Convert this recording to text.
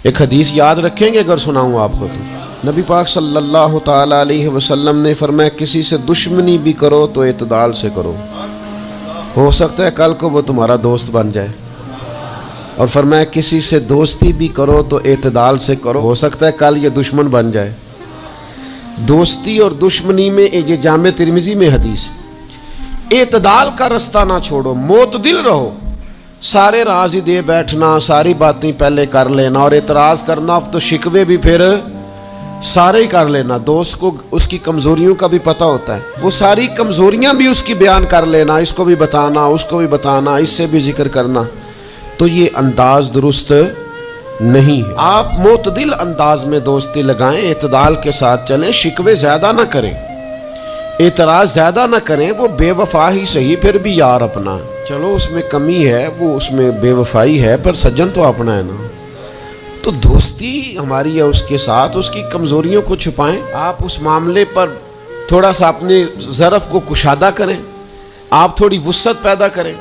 ایک حدیث یاد رکھیں گے اگر سناؤں آپ کو تو؟ نبی پاک صلی اللہ تعالیٰ علیہ وسلم نے فرمایا کسی سے دشمنی بھی کرو تو اعتدال سے کرو، ہو سکتا ہے کل کو وہ تمہارا دوست بن جائے، اور فرمایا کسی سے دوستی بھی کرو تو اعتدال سے کرو، ہو سکتا ہے کل یہ دشمن بن جائے۔ دوستی اور دشمنی میں یہ جامع ترمذی میں حدیث، اعتدال کا رستہ نہ چھوڑو، معتدل رہو، سارے راز ہی دے بیٹھنا، ساری باتیں پہلے کر لینا اور اعتراض کرنا، اب تو شکوے بھی پھر سارے ہی کر لینا۔ دوست کو اس کی کمزوریوں کا بھی پتہ ہوتا ہے، وہ ساری کمزوریاں بھی اس کی بیان کر لینا، اس کو بھی بتانا، اس کو بھی بتانا، اس سے بھی ذکر کرنا، تو یہ انداز درست نہیں ہے۔ آپ معتدل انداز میں دوستی لگائیں، اعتدال کے ساتھ چلیں، شکوے زیادہ نہ کریں، اعتراض زیادہ نہ کریں، وہ بے وفا ہی صحیح پھر بھی یار اپنا، چلو اس میں کمی ہے، وہ اس میں بے وفائی ہے، پر سجن تو اپنا ہے نا۔ تو دوستی ہماری ہے اس کے ساتھ، اس کی کمزوریوں کو چھپائیں، آپ اس معاملے پر تھوڑا سا اپنے ظرف کو کشادہ کریں، آپ تھوڑی وسعت پیدا کریں۔